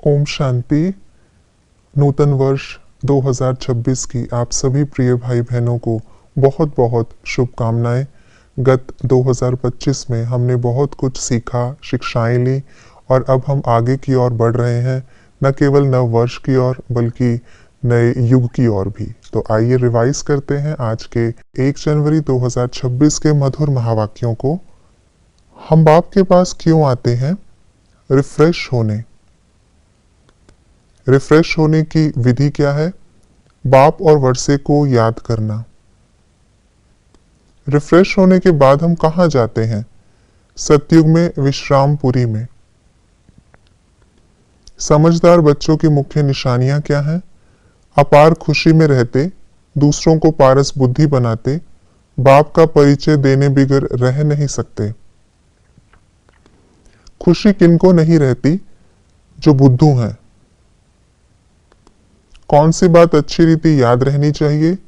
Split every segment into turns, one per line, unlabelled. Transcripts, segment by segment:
ओम शांति। नूतन वर्ष 2026 की आप सभी प्रिय भाई बहनों को बहुत बहुत शुभकामनाएं। गत 2025 में हमने बहुत कुछ सीखा, शिक्षाएं ली और अब हम आगे की ओर बढ़ रहे हैं, न केवल नव वर्ष की ओर बल्कि नए युग की ओर भी। तो आइए रिवाइज करते हैं आज के 1 जनवरी 2026 के मधुर महावाक्यों को। हम बाप के पास क्यों आते हैं? रिफ्रेश होने। रिफ्रेश होने की विधि क्या है? बाप और वर्षे को याद करना। रिफ्रेश होने के बाद हम कहाँ जाते हैं? सतयुग में विश्रामपुरी में। समझदार बच्चों की मुख्य निशानियां क्या हैं? अपार खुशी में रहते, दूसरों को पारस बुद्धि बनाते, बाप का परिचय देने बिगर रह नहीं सकते। खुशी किनको नहीं रहती? जो बुद्धू हैं। कौन सी बात अच्छी रीति याद रहनी चाहिए?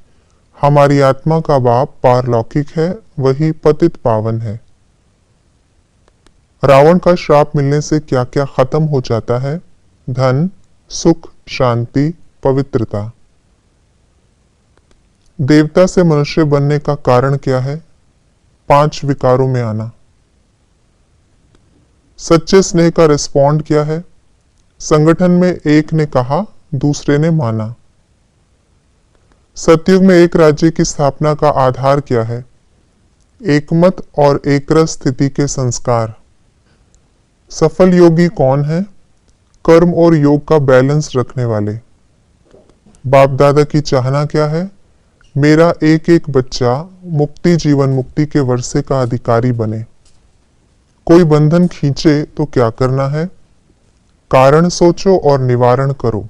हमारी आत्मा का बाप पारलौकिक है, वही पतित पावन है। रावण का श्राप मिलने से क्या क्या खत्म हो जाता है? धन, सुख, शांति, पवित्रता। देवता से मनुष्य बनने का कारण क्या है? 5 विकारों में आना। सच्चे स्नेह का रिस्पॉन्ड क्या है? संगठन में एक ने कहा, दूसरे ने माना। सतयुग में एक राज्य की स्थापना का आधार क्या है? एकमत और एकरस स्थिति के संस्कार। सफल योगी कौन है? कर्म और योग का बैलेंस रखने वाले। बाप दादा की चाहना क्या है? मेरा एक एक बच्चा मुक्ति जीवन मुक्ति के वर्षे का अधिकारी बने। कोई बंधन खींचे तो क्या करना है? कारण सोचो और निवारण करो।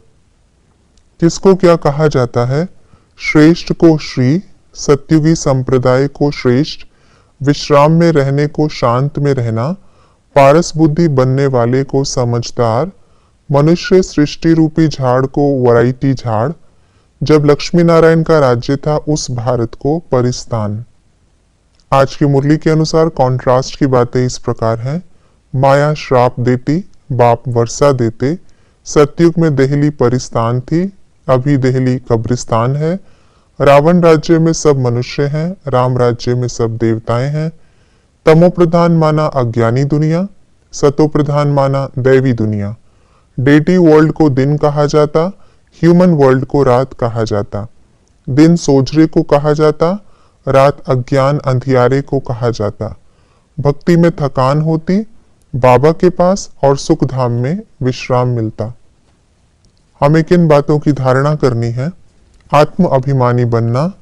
किसको क्या कहा जाता है? श्रेष्ठ को श्री, सत्युगी संप्रदाय को श्रेष्ठ, विश्राम में रहने को शांत में रहना, पारस बुद्धि बनने वाले को समझदार, मनुष्य सृष्टि रूपी झाड़ को वैरायटी झाड़, जब लक्ष्मी नारायण का राज्य था उस भारत को परिस्तान। आज की मुरली के अनुसार कॉन्ट्रास्ट की बातें इस प्रकार हैं। माया श्राप देती, बाप वर्षा देते। सतयुग में देहली परिस्तान थी, अभी देहली कब्रिस्तान है। रावण राज्य में सब मनुष्य हैं, राम राज्य में सब देवताएं हैं। तमो प्रधान माना अज्ञानी दुनिया, सतो प्रधान माना दैवी दुनिया। डेटी वर्ल्ड को दिन कहा जाता, ह्यूमन वर्ल्ड को रात कहा जाता। दिन सोजरे को कहा जाता, रात अज्ञान अंधियारे को कहा जाता। भक्ति में थकान होती, बाबा के पास और सुख धाम में विश्राम मिलता। हमें किन बातों की धारणा करनी है? आत्म अभिमानी बनना,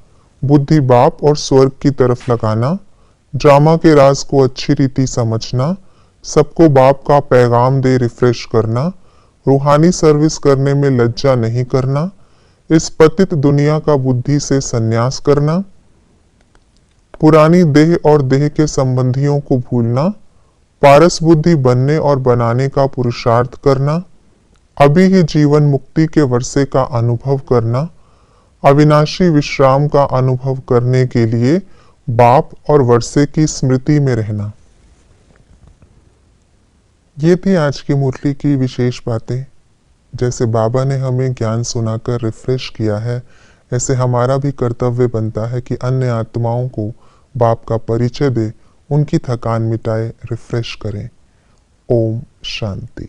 बुद्धि बाप और स्वर्ग की तरफ लगाना, ड्रामा के राज को अच्छी रीति समझना, सबको बाप का पैगाम दे रिफ्रेश करना, रूहानी सर्विस करने में लज्जा नहीं करना, इस पतित दुनिया का बुद्धि से संन्यास करना, पुरानी देह और देह के संबंधियों को भूलना, पारस बुद्धि बनने और बनाने का पुरुषार्थ करना, अभी ही जीवन मुक्ति के वर्षे का अनुभव करना, अविनाशी विश्राम का अनुभव करने के लिए बाप और वर्षे की स्मृति में रहना। ये थी आज की मुरली की विशेष बातें। जैसे बाबा ने हमें ज्ञान सुनाकर रिफ्रेश किया है, ऐसे हमारा भी कर्तव्य बनता है कि अन्य आत्माओं को बाप का परिचय दे, उनकी थकान मिटाए, रिफ्रेश करें। ओम शांति।